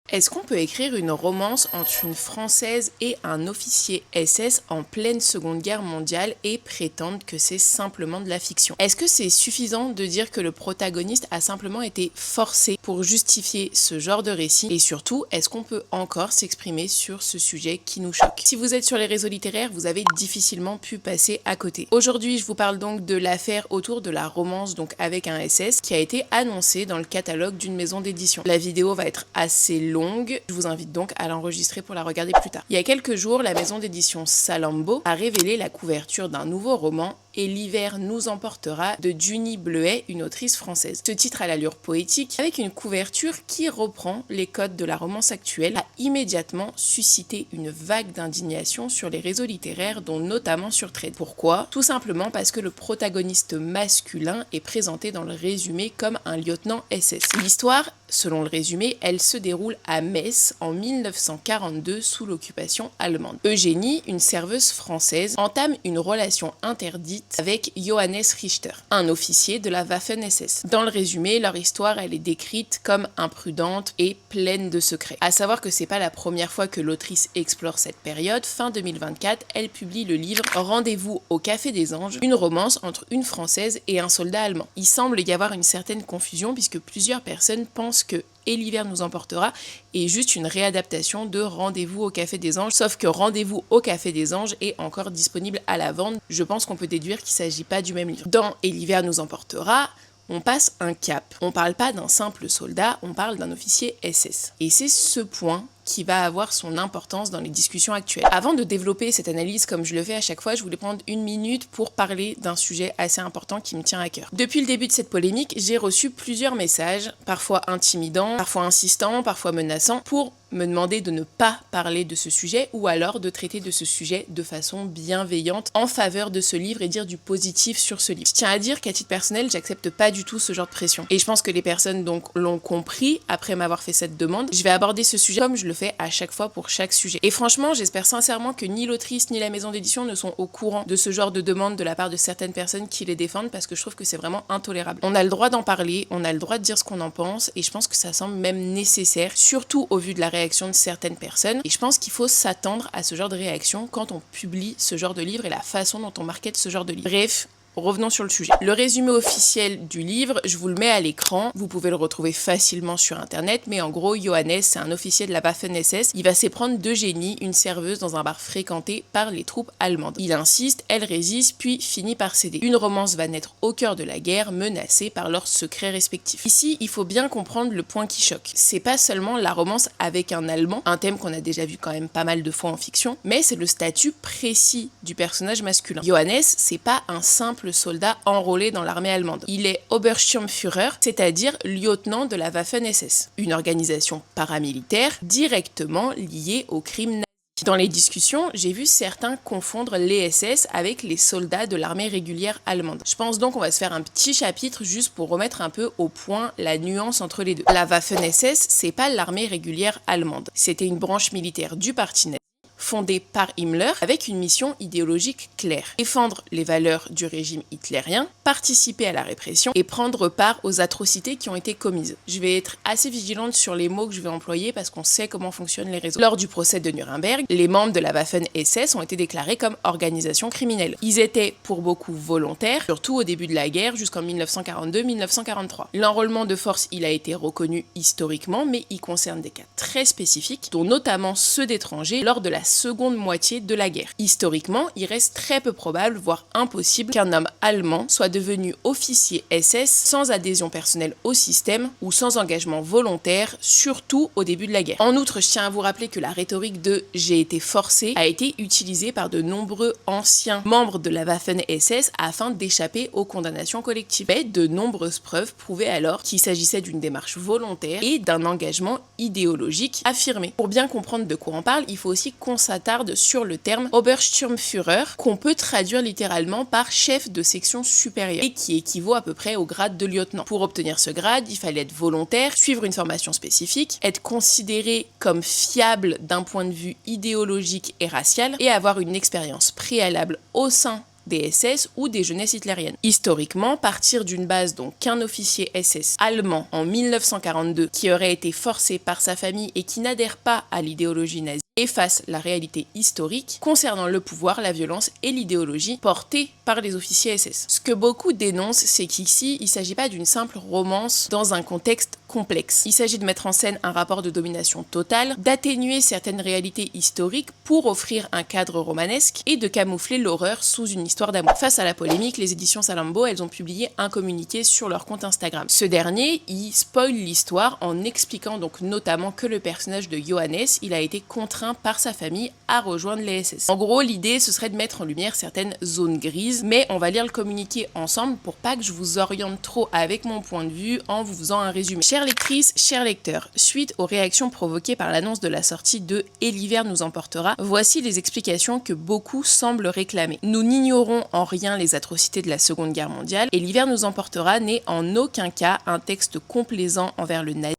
Est-ce qu'on peut écrire une romance entre une Française et un officier SS en pleine Seconde Guerre mondiale et prétendre que c'est simplement de la fiction? Est-ce que c'est suffisant de dire que le protagoniste a simplement été forcé pour justifier ce genre de récit? Et surtout, est-ce qu'on peut encore s'exprimer sur ce sujet qui nous choque? Si vous êtes sur les réseaux littéraires, vous avez difficilement pu passer à côté. Aujourd'hui, je vous parle donc de l'affaire autour de la romance donc avec un SS qui a été annoncée dans le catalogue d'une maison d'édition. La vidéo va être assez longue. Je vous invite donc à l'enregistrer pour la regarder plus tard. Il y a quelques jours, la maison d'édition Salammbô a révélé la couverture d'un nouveau roman, Et l'hiver nous emportera, de Juni Bleuet, une autrice française. Ce titre à l'allure poétique, avec une couverture qui reprend les codes de la romance actuelle, a immédiatement suscité une vague d'indignation sur les réseaux littéraires, dont notamment sur Trade. Pourquoi? Tout simplement parce que le protagoniste masculin est présenté dans le résumé comme un lieutenant SS. L'histoire, selon le résumé, elle se déroule à Metz en 1942 sous l'occupation allemande. Eugénie, une serveuse française, entame une relation interdite avec Johannes Richter, un officier de la Waffen-SS. Dans le résumé, leur histoire elle est décrite comme imprudente et pleine de secrets. À savoir que c'est pas la première fois que l'autrice explore cette période. Fin 2024, elle publie le livre Rendez-vous au Café des Anges, une romance entre une Française et un soldat allemand. Il semble y avoir une certaine confusion puisque plusieurs personnes pensent que Et l'hiver nous emportera est juste une réadaptation de Rendez-vous au Café des Anges, sauf que Rendez-vous au Café des Anges est encore disponible à la vente. Je pense qu'on peut déduire qu'il ne s'agit pas du même livre. Dans Et l'hiver nous emportera, on passe un cap. On parle pas d'un simple soldat, on parle d'un officier SS. Et c'est ce point qui va avoir son importance dans les discussions actuelles. Avant de développer cette analyse comme je le fais à chaque fois, je voulais prendre une minute pour parler d'un sujet assez important qui me tient à cœur. Depuis le début de cette polémique, j'ai reçu plusieurs messages, parfois intimidants, parfois insistants, parfois menaçants, pour me demander de ne pas parler de ce sujet ou alors de traiter de ce sujet de façon bienveillante en faveur de ce livre et dire du positif sur ce livre. Je tiens à dire qu'à titre personnel, j'accepte pas du tout ce genre de pression. Et je pense que les personnes donc l'ont compris après m'avoir fait cette demande. Je vais aborder ce sujet comme je le fais à chaque fois pour chaque sujet. Et franchement, j'espère sincèrement que ni l'autrice ni la maison d'édition ne sont au courant de ce genre de demande de la part de certaines personnes qui les défendent parce que je trouve que c'est vraiment intolérable. On a le droit d'en parler, on a le droit de dire ce qu'on en pense et je pense que ça semble même nécessaire, surtout au vu de la réaction de certaines personnes. Et je pense qu'il faut s'attendre à ce genre de réaction quand on publie ce genre de livre et la façon dont on market ce genre de livre. Bref, revenons sur le sujet. Le résumé officiel du livre, je vous le mets à l'écran. Vous pouvez le retrouver facilement sur internet, mais en gros, Johannes, c'est un officier de la Waffen-SS. Il va s'éprendre d'Eugénie, une serveuse dans un bar fréquenté par les troupes allemandes. Il insiste, elle résiste, puis finit par céder. Une romance va naître au cœur de la guerre, menacée par leurs secrets respectifs. Ici, il faut bien comprendre le point qui choque. C'est pas seulement la romance avec un Allemand, un thème qu'on a déjà vu quand même pas mal de fois en fiction, mais c'est le statut précis du personnage masculin. Johannes, c'est pas un simple soldat enrôlé dans l'armée allemande. Il est Obersturmführer, c'est-à-dire lieutenant de la Waffen-SS, une organisation paramilitaire directement liée au crime nazi. Dans les discussions, j'ai vu certains confondre les SS avec les soldats de l'armée régulière allemande. Je pense donc qu'on va se faire un petit chapitre juste pour remettre un peu au point la nuance entre les deux. La Waffen-SS, c'est pas l'armée régulière allemande. C'était une branche militaire du parti nazi, fondée par Himmler avec une mission idéologique claire. Défendre les valeurs du régime hitlérien, participer à la répression et prendre part aux atrocités qui ont été commises. Je vais être assez vigilante sur les mots que je vais employer parce qu'on sait comment fonctionnent les réseaux. Lors du procès de Nuremberg, les membres de la Waffen-SS ont été déclarés comme organisation criminelle. Ils étaient pour beaucoup volontaires, surtout au début de la guerre jusqu'en 1942-1943. L'enrôlement de force, il a été reconnu historiquement, mais il concerne des cas très spécifiques, dont notamment ceux d'étrangers lors de la seconde moitié de la guerre. Historiquement, il reste très peu probable, voire impossible, qu'un homme allemand soit devenu officier SS sans adhésion personnelle au système ou sans engagement volontaire, surtout au début de la guerre. En outre, je tiens à vous rappeler que la rhétorique de « j'ai été forcé » a été utilisée par de nombreux anciens membres de la Waffen-SS afin d'échapper aux condamnations collectives. Mais de nombreuses preuves prouvaient alors qu'il s'agissait d'une démarche volontaire et d'un engagement idéologique affirmé. Pour bien comprendre de quoi on parle, il faut aussi qu'on s'attarde sur le terme Obersturmführer, qu'on peut traduire littéralement par chef de section supérieure et qui équivaut à peu près au grade de lieutenant. Pour obtenir ce grade, il fallait être volontaire, suivre une formation spécifique, être considéré comme fiable d'un point de vue idéologique et racial et avoir une expérience préalable au sein des SS ou des jeunesses hitlériennes. Historiquement, partir d'une base donc qu'un officier SS allemand en 1942 qui aurait été forcé par sa famille et qui n'adhère pas à l'idéologie nazie efface la réalité historique concernant le pouvoir, la violence et l'idéologie portée par les officiers SS. Ce que beaucoup dénoncent, c'est qu'ici, il ne s'agit pas d'une simple romance dans un contexte complexe. Il s'agit de mettre en scène un rapport de domination totale, d'atténuer certaines réalités historiques pour offrir un cadre romanesque et de camoufler l'horreur sous une histoire d'amour. Face à la polémique, les éditions Salammbô, elles ont publié un communiqué sur leur compte Instagram. Ce dernier, il spoil l'histoire en expliquant donc notamment que le personnage de Johannes, il a été contraint par sa famille à rejoindre les SS. En gros, l'idée, ce serait de mettre en lumière certaines zones grises, mais on va lire le communiqué ensemble pour pas que je vous oriente trop avec mon point de vue en vous faisant un résumé. Chères lectrices, chers lecteurs, suite aux réactions provoquées par l'annonce de la sortie de Et l'hiver nous emportera, voici les explications que beaucoup semblent réclamer. Nous n'ignorons en rien les atrocités de la Seconde Guerre mondiale, et l'hiver nous emportera n'est en aucun cas un texte complaisant envers le nazisme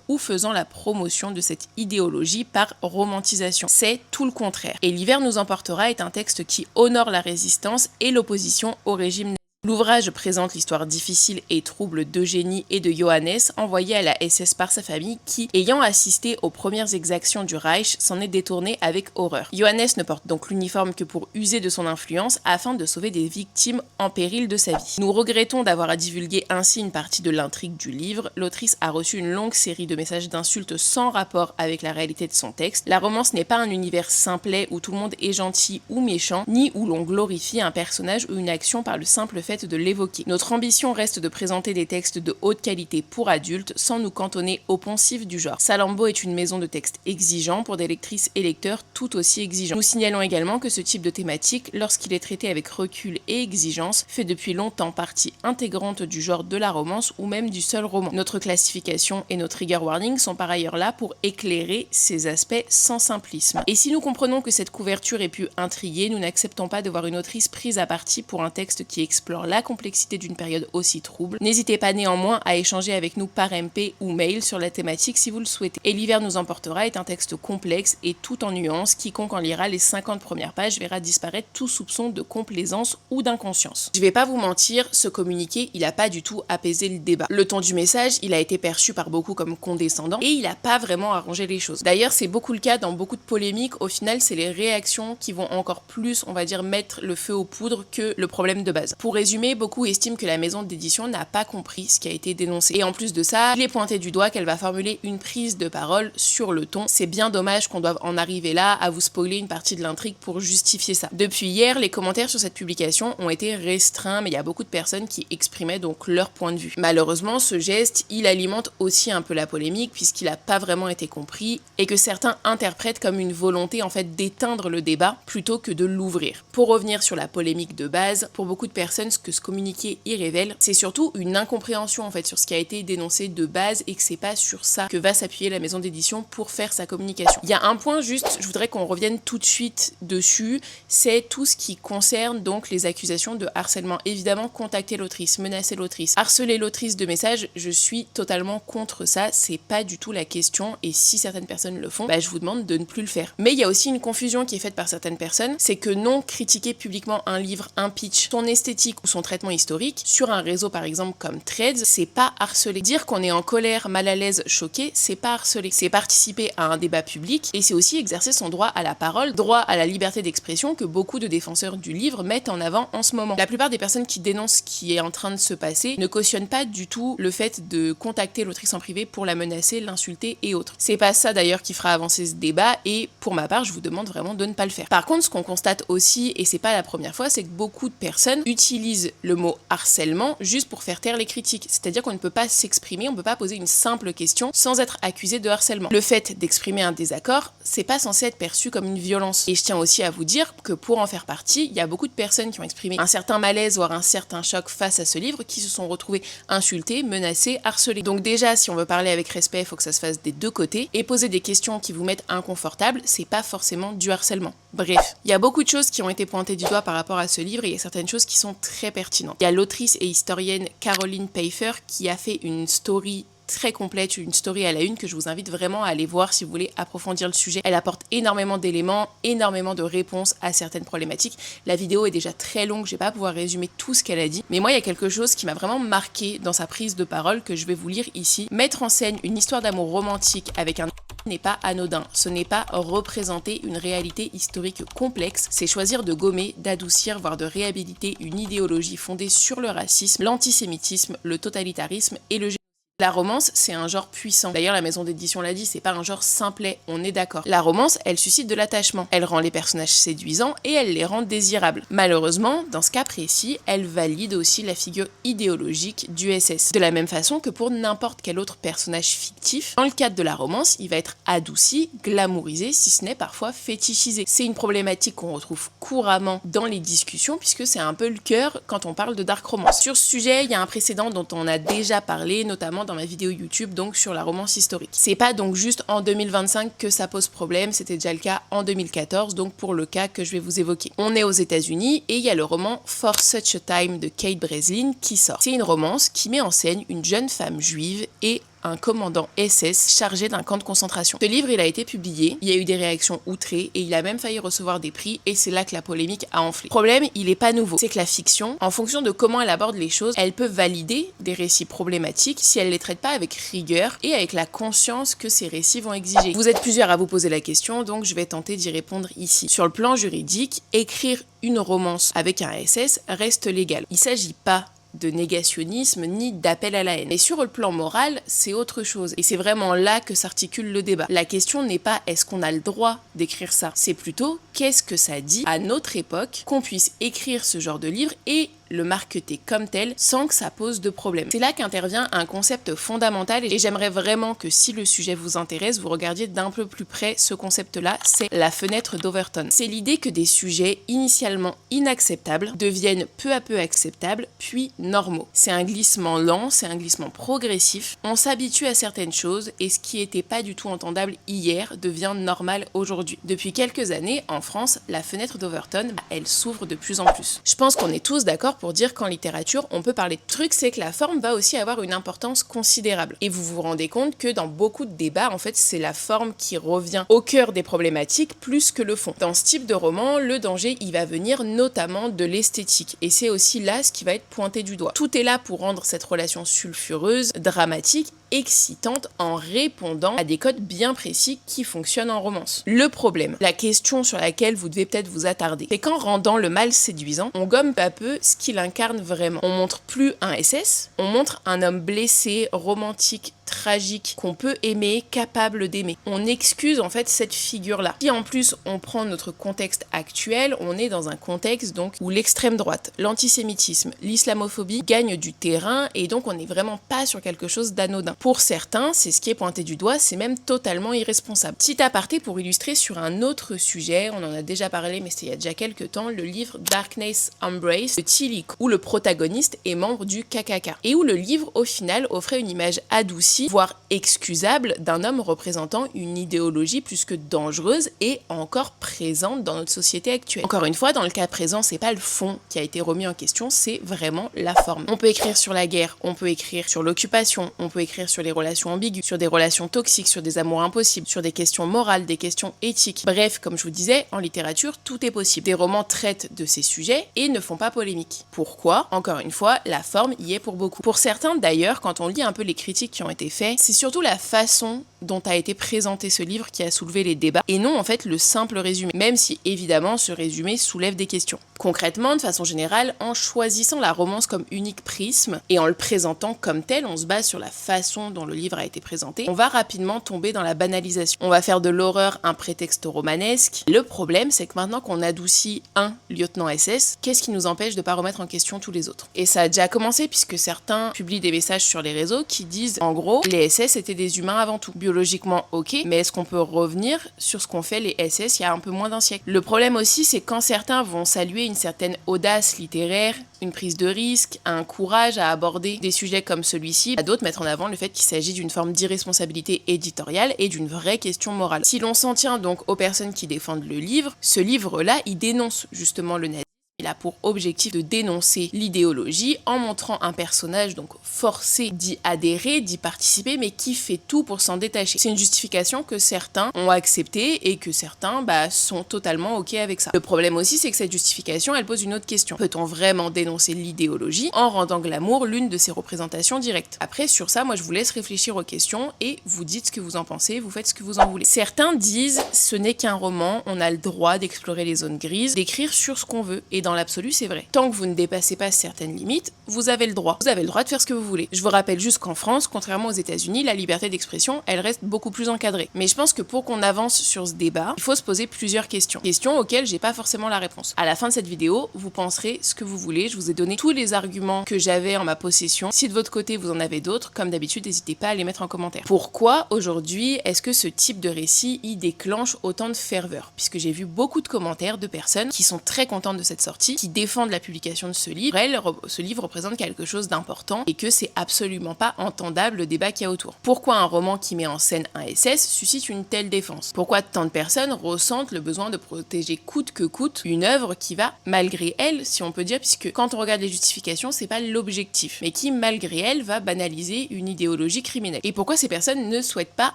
ou faisant la promotion de cette idéologie par romantisation. C'est tout le contraire. Et l'hiver nous emportera est un texte qui honore la résistance et l'opposition au régime nazi. L'ouvrage présente l'histoire difficile et trouble d'Eugénie et de Johannes, envoyé à la SS par sa famille qui, ayant assisté aux premières exactions du Reich, s'en est détourné avec horreur. Johannes ne porte donc l'uniforme que pour user de son influence afin de sauver des victimes en péril de sa vie. Nous regrettons d'avoir à divulguer ainsi une partie de l'intrigue du livre. L'autrice a reçu une longue série de messages d'insultes sans rapport avec la réalité de son texte. La romance n'est pas un univers simplet où tout le monde est gentil ou méchant, ni où l'on glorifie un personnage ou une action par le simple fait de l'évoquer. Notre ambition reste de présenter des textes de haute qualité pour adultes sans nous cantonner aux poncifs du genre. Salammbô est une maison de textes exigeants pour des lectrices et lecteurs tout aussi exigeants. Nous signalons également que ce type de thématique, lorsqu'il est traité avec recul et exigence, fait depuis longtemps partie intégrante du genre de la romance ou même du seul roman. Notre classification et nos trigger warnings sont par ailleurs là pour éclairer ces aspects sans simplisme. Et si nous comprenons que cette couverture ait pu intriguer, nous n'acceptons pas de voir une autrice prise à partie pour un texte qui explore la complexité d'une période aussi trouble. N'hésitez pas néanmoins à échanger avec nous par MP ou mail sur la thématique si vous le souhaitez. Et l'hiver nous emportera est un texte complexe et tout en nuances. Quiconque en lira les 50 premières pages verra disparaître tout soupçon de complaisance ou d'inconscience. Je vais pas vous mentir, ce communiqué, il a pas du tout apaisé le débat. Le ton du message, il a été perçu par beaucoup comme condescendant et il a pas vraiment arrangé les choses. D'ailleurs, c'est beaucoup le cas dans beaucoup de polémiques. Au final, c'est les réactions qui vont encore plus, on va dire, mettre le feu aux poudres que le problème de base. Pour résumer, beaucoup estiment que la maison d'édition n'a pas compris ce qui a été dénoncé. Et en plus de ça, il est pointé du doigt qu'elle va formuler une prise de parole sur le ton. C'est bien dommage qu'on doive en arriver là à vous spoiler une partie de l'intrigue pour justifier ça. Depuis hier, les commentaires sur cette publication ont été restreints, mais il y a beaucoup de personnes qui exprimaient donc leur point de vue. Malheureusement, ce geste, il alimente aussi un peu la polémique puisqu'il n'a pas vraiment été compris et que certains interprètent comme une volonté en fait d'éteindre le débat plutôt que de l'ouvrir. Pour revenir sur la polémique de base, pour beaucoup de personnes, ce que ce communiqué y révèle, c'est surtout une incompréhension en fait sur ce qui a été dénoncé de base et que c'est pas sur ça que va s'appuyer la maison d'édition pour faire sa communication. Il y a un point juste, je voudrais qu'on revienne tout de suite dessus, c'est tout ce qui concerne donc les accusations de harcèlement. Évidemment, contacter l'autrice, menacer l'autrice, harceler l'autrice de messages, je suis totalement contre ça, c'est pas du tout la question et si certaines personnes le font, je vous demande de ne plus le faire. Mais il y a aussi une confusion qui est faite par certaines personnes, c'est que non, critiquer publiquement un livre, un pitch, son esthétique ou son traitement historique sur un réseau par exemple comme Threads, c'est pas harceler. Dire qu'on est en colère, mal à l'aise, choqué, c'est pas harceler. C'est participer à un débat public et c'est aussi exercer son droit à la parole, droit à la liberté d'expression que beaucoup de défenseurs du livre mettent en avant en ce moment. La plupart des personnes qui dénoncent ce qui est en train de se passer ne cautionnent pas du tout le fait de contacter l'autrice en privé pour la menacer, l'insulter et autres. C'est pas ça d'ailleurs qui fera avancer ce débat et pour ma part, je vous demande vraiment de ne pas le faire. Par contre, ce qu'on constate aussi, et c'est pas la première fois, c'est que beaucoup de personnes utilisent le mot harcèlement juste pour faire taire les critiques. C'est-à-dire qu'on ne peut pas s'exprimer, on ne peut pas poser une simple question sans être accusé de harcèlement. Le fait d'exprimer un désaccord, c'est pas censé être perçu comme une violence. Et je tiens aussi à vous dire que pour en faire partie, il y a beaucoup de personnes qui ont exprimé un certain malaise, voire un certain choc face à ce livre, qui se sont retrouvées insultées, menacées, harcelées. Donc déjà, si on veut parler avec respect, il faut que ça se fasse des deux côtés. Et poser des questions qui vous mettent inconfortable, c'est pas forcément du harcèlement. Bref, il y a beaucoup de choses qui ont été pointées du doigt par rapport à ce livre et il y a certaines choses qui sont très pertinentes. Il y a l'autrice et historienne Caroline Pfeiffer qui a fait une story très complète, une story à la une que je vous invite vraiment à aller voir si vous voulez approfondir le sujet. Elle apporte énormément d'éléments, énormément de réponses à certaines problématiques. La vidéo est déjà très longue, je vais pas pouvoir résumer tout ce qu'elle a dit, mais moi il y a quelque chose qui m'a vraiment marqué dans sa prise de parole que je vais vous lire ici. Mettre en scène une histoire d'amour romantique avec un n'est pas anodin, ce n'est pas représenter une réalité historique complexe, c'est choisir de gommer, d'adoucir, voire de réhabiliter une idéologie fondée sur le racisme, l'antisémitisme, le totalitarisme et le génocide. La romance, c'est un genre puissant. D'ailleurs, la maison d'édition l'a dit, c'est pas un genre simplet, on est d'accord. La romance, elle suscite de l'attachement. Elle rend les personnages séduisants et elle les rend désirables. Malheureusement, dans ce cas précis, elle valide aussi la figure idéologique du SS. De la même façon que pour n'importe quel autre personnage fictif, dans le cadre de la romance, il va être adouci, glamourisé, si ce n'est parfois fétichisé. C'est une problématique qu'on retrouve couramment dans les discussions puisque c'est un peu le cœur quand on parle de dark romance. Sur ce sujet, il y a un précédent dont on a déjà parlé, notamment dans ma vidéo YouTube donc sur la romance historique. C'est pas donc juste en 2025 que ça pose problème, c'était déjà le cas en 2014 donc pour le cas que je vais vous évoquer. On est aux États-Unis et il y a le roman For Such a Time de Kate Breslin qui sort. C'est une romance qui met en scène une jeune femme juive et un commandant SS chargé d'un camp de concentration. Ce livre, il a été publié, il y a eu des réactions outrées et il a même failli recevoir des prix et c'est là que la polémique a enflé. Le problème, il est pas nouveau. C'est que la fiction, en fonction de comment elle aborde les choses, elle peut valider des récits problématiques si elle les traite pas avec rigueur et avec la conscience que ces récits vont exiger. Vous êtes plusieurs à vous poser la question, donc je vais tenter d'y répondre ici. Sur le plan juridique, écrire une romance avec un SS reste légal. Il s'agit pas de négationnisme ni d'appel à la haine. Et sur le plan moral, c'est autre chose. Et c'est vraiment là que s'articule le débat. La question n'est pas est-ce qu'on a le droit d'écrire ça, c'est plutôt qu'est-ce que ça dit à notre époque qu'on puisse écrire ce genre de livre et le marketer comme tel sans que ça pose de problème. C'est là qu'intervient un concept fondamental et j'aimerais vraiment que si le sujet vous intéresse, vous regardiez d'un peu plus près ce concept-là, c'est la fenêtre d'Overton. C'est l'idée que des sujets initialement inacceptables deviennent peu à peu acceptables, puis normaux. C'est un glissement lent, c'est un glissement progressif. On s'habitue à certaines choses et ce qui n'était pas du tout entendable hier devient normal aujourd'hui. Depuis quelques années, en France, la fenêtre d'Overton, elle s'ouvre de plus en plus. Je pense qu'on est tous d'accord pour dire qu'en littérature, on peut parler de trucs, c'est que la forme va aussi avoir une importance considérable. Et vous vous rendez compte que dans beaucoup de débats, en fait, c'est la forme qui revient au cœur des problématiques plus que le fond. Dans ce type de roman, le danger, il va venir notamment de l'esthétique. Et c'est aussi là ce qui va être pointé du doigt. Tout est là pour rendre cette relation sulfureuse, dramatique, excitante en répondant à des codes bien précis qui fonctionnent en romance. Le problème, la question sur laquelle vous devez peut-être vous attarder, c'est qu'en rendant le mal séduisant, on gomme peu à peu ce qu'il incarne vraiment. On montre plus un SS, on montre un homme blessé, romantique, tragique, qu'on peut aimer, capable d'aimer. On excuse en fait cette figure-là. Si en plus on prend notre contexte actuel, on est dans un contexte donc où l'extrême droite, l'antisémitisme, l'islamophobie gagnent du terrain et donc on n'est vraiment pas sur quelque chose d'anodin. Pour certains, c'est ce qui est pointé du doigt, c'est même totalement irresponsable. Petit aparté pour illustrer sur un autre sujet, on en a déjà parlé mais c'était il y a déjà quelques temps, le livre Darkness Embrace de Tilly, où le protagoniste est membre du KKK et où le livre au final offrait une image adoucie voire excusable d'un homme représentant une idéologie plus que dangereuse et encore présente dans notre société actuelle. Encore une fois, dans le cas présent, c'est pas le fond qui a été remis en question, c'est vraiment la forme. On peut écrire sur la guerre, on peut écrire sur l'occupation, on peut écrire sur les relations ambiguës, sur des relations toxiques, sur des amours impossibles, sur des questions morales, des questions éthiques. Bref, comme je vous disais, en littérature, tout est possible. Des romans traitent de ces sujets et ne font pas polémique. Pourquoi ? Encore une fois, la forme y est pour beaucoup. Pour certains d'ailleurs, quand on lit un peu les critiques qui ont été faites, c'est surtout la façon dont a été présenté ce livre qui a soulevé les débats et non en fait le simple résumé, même si évidemment ce résumé soulève des questions. Concrètement, de façon générale, en choisissant la romance comme unique prisme et en le présentant comme tel, on se base sur la façon dont le livre a été présenté, on va rapidement tomber dans la banalisation. On va faire de l'horreur un prétexte romanesque. Le problème, c'est que maintenant qu'on adoucit un lieutenant SS, qu'est-ce qui nous empêche de pas remettre en question tous les autres ? Et ça a déjà commencé puisque certains publient des messages sur les réseaux qui disent en gros, les SS étaient des humains avant tout. Biologiquement, ok, mais est-ce qu'on peut revenir sur ce qu'ont fait les SS il y a un peu moins d'un siècle ? Le problème aussi, c'est quand certains vont saluer une certaine audace littéraire, une prise de risque, un courage à aborder des sujets comme celui-ci, à d'autres mettre en avant le fait qu'il s'agit d'une forme d'irresponsabilité éditoriale et d'une vraie question morale. Si l'on s'en tient donc aux personnes qui défendent le livre, ce livre-là, il dénonce justement le nazisme Il a pour objectif de dénoncer l'idéologie en montrant un personnage donc forcé d'y adhérer, d'y participer, mais qui fait tout pour s'en détacher. C'est une justification que certains ont acceptée et que certains sont totalement ok avec ça. Le problème aussi, c'est que cette justification, elle pose une autre question. Peut-on vraiment dénoncer l'idéologie en rendant glamour l'une de ses représentations directes? Après, sur ça, moi je vous laisse réfléchir aux questions et vous dites ce que vous en pensez, vous faites ce que vous en voulez. Certains disent ce n'est qu'un roman, on a le droit d'explorer les zones grises, d'écrire sur ce qu'on veut. Et dans l'absolu, c'est vrai. Tant que vous ne dépassez pas certaines limites, vous avez le droit. Vous avez le droit de faire ce que vous voulez. Je vous rappelle juste qu'en France, contrairement aux États-Unis, la liberté d'expression, elle reste beaucoup plus encadrée. Mais je pense que pour qu'on avance sur ce débat, il faut se poser plusieurs questions. Questions auxquelles j'ai pas forcément la réponse. À la fin de cette vidéo, vous penserez ce que vous voulez. Je vous ai donné tous les arguments que j'avais en ma possession. Si de votre côté, vous en avez d'autres, comme d'habitude, n'hésitez pas à les mettre en commentaire. Pourquoi, aujourd'hui, est-ce que ce type de récit, il déclenche autant de ferveur? Puisque j'ai vu beaucoup de commentaires de personnes qui sont très contentes de cette sortie, qui défendent la publication de ce livre. Ce livre représente quelque chose d'important et que c'est absolument pas entendable le débat qu'il y a autour. Pourquoi un roman qui met en scène un SS suscite une telle défense? Pourquoi tant de personnes ressentent le besoin de protéger coûte que coûte une œuvre qui va, malgré elle, si on peut dire, puisque quand on regarde les justifications, c'est pas l'objectif, mais qui, malgré elle, va banaliser une idéologie criminelle? Et pourquoi ces personnes ne souhaitent pas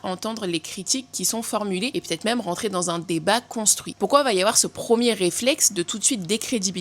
entendre les critiques qui sont formulées et peut-être même rentrer dans un débat construit? Pourquoi va y avoir ce premier réflexe de tout de suite décrédibiliser,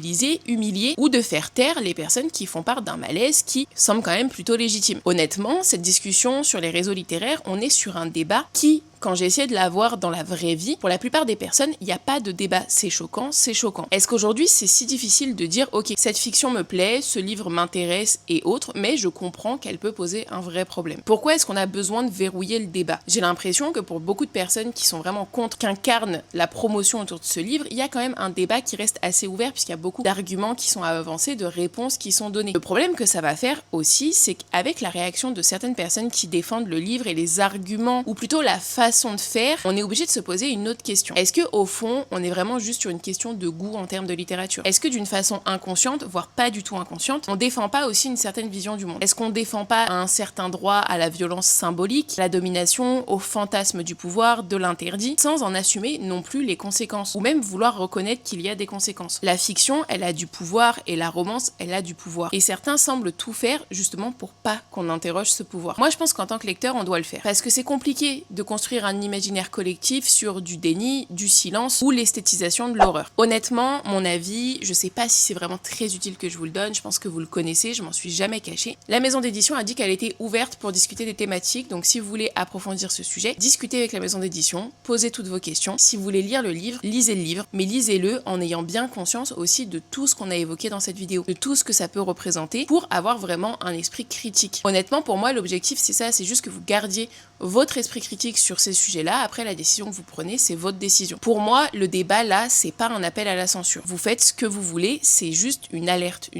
humilier ou de faire taire les personnes qui font part d'un malaise qui semble quand même plutôt légitime? Honnêtement, cette discussion sur les réseaux littéraires, on est sur un débat qui, quand j'ai essayé de la voir dans la vraie vie, pour la plupart des personnes, il n'y a pas de débat. C'est choquant, c'est choquant. Est-ce qu'aujourd'hui, c'est si difficile de dire « Ok, cette fiction me plaît, ce livre m'intéresse et autres, mais je comprends qu'elle peut poser un vrai problème ». Pourquoi est-ce qu'on a besoin de verrouiller le débat? J'ai l'impression que pour beaucoup de personnes qui sont vraiment contre, qu'incarnent la promotion autour de ce livre, il y a quand même un débat qui reste assez ouvert puisqu'il y a beaucoup d'arguments qui sont avancés, de réponses qui sont données. Le problème que ça va faire aussi, c'est qu'avec la réaction de certaines personnes qui défendent le livre et les arguments, ou plutôt la façon de faire, on est obligé de se poser une autre question. Est-ce que au fond, on est vraiment juste sur une question de goût en termes de littérature? Est-ce que d'une façon inconsciente, voire pas du tout inconsciente, on défend pas aussi une certaine vision du monde? Est-ce qu'on défend pas un certain droit à la violence symbolique, à la domination, au fantasme du pouvoir, de l'interdit, sans en assumer non plus les conséquences, ou même vouloir reconnaître qu'il y a des conséquences? La fiction, elle a du pouvoir et la romance, elle a du pouvoir. Et certains semblent tout faire justement pour pas qu'on interroge ce pouvoir. Moi, je pense qu'en tant que lecteur, on doit le faire. Parce que c'est compliqué de construire un imaginaire collectif sur du déni, du silence ou l'esthétisation de l'horreur. Honnêtement, mon avis, je sais pas si c'est vraiment très utile que je vous le donne, je pense que vous le connaissez, je m'en suis jamais cachée. La maison d'édition a dit qu'elle était ouverte pour discuter des thématiques, donc si vous voulez approfondir ce sujet, discutez avec la maison d'édition, posez toutes vos questions. Si vous voulez lire le livre, lisez le livre, mais lisez-le en ayant bien conscience aussi de tout ce qu'on a évoqué dans cette vidéo, de tout ce que ça peut représenter pour avoir vraiment un esprit critique. Honnêtement, pour moi, l'objectif c'est ça, c'est juste que vous gardiez votre esprit critique sur ces sujets-là. Après, la décision que vous prenez, c'est votre décision. Pour moi, le débat là, c'est pas un appel à la censure. Vous faites ce que vous voulez, c'est juste une alerte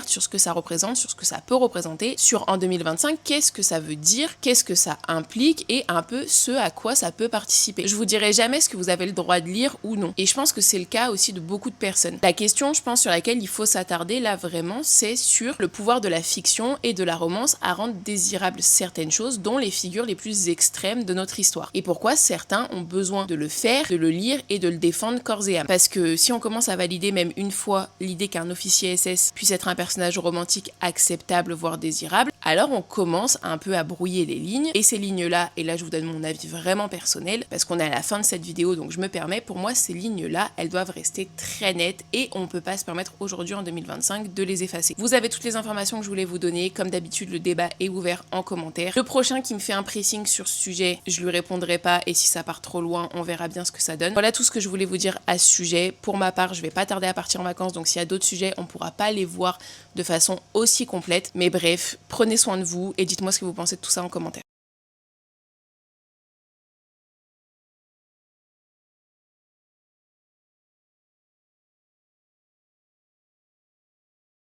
sur ce que ça représente, sur ce que ça peut représenter, sur en 2025, qu'est-ce que ça veut dire, qu'est-ce que ça implique et un peu ce à quoi ça peut participer. Je vous dirai jamais ce que vous avez le droit de lire ou non. Et je pense que c'est le cas aussi de beaucoup de personnes. La question, je pense, sur laquelle il faut s'attarder là vraiment, c'est sur le pouvoir de la fiction et de la romance à rendre désirables certaines choses, dont les figures les plus extrêmes de notre histoire. Et pourquoi certains ont besoin de le faire, de le lire et de le défendre corps et âme. Parce que si on commence à valider même une fois l'idée qu'un officier SS puisse être un personnage romantique acceptable, voire désirable, alors on commence un peu à brouiller les lignes. Et ces lignes-là, et là je vous donne mon avis vraiment personnel, parce qu'on est à la fin de cette vidéo, donc je me permets, pour moi ces lignes-là, elles doivent rester très nettes et on peut pas se permettre aujourd'hui en 2025 de les effacer. Vous avez toutes les informations que je voulais vous donner. Comme d'habitude, le débat est ouvert en commentaire. Le prochain qui me fait un pressing sur ce sujet, je lui répondrai pas et si ça part trop loin, on verra bien ce que ça donne. Voilà tout ce que je voulais vous dire à ce sujet. Pour ma part, je vais pas tarder à partir en vacances, donc s'il y a d'autres sujets, on pourra pas les voir de façon aussi complète. Mais bref, prenez soin de vous et dites-moi ce que vous pensez de tout ça en commentaire.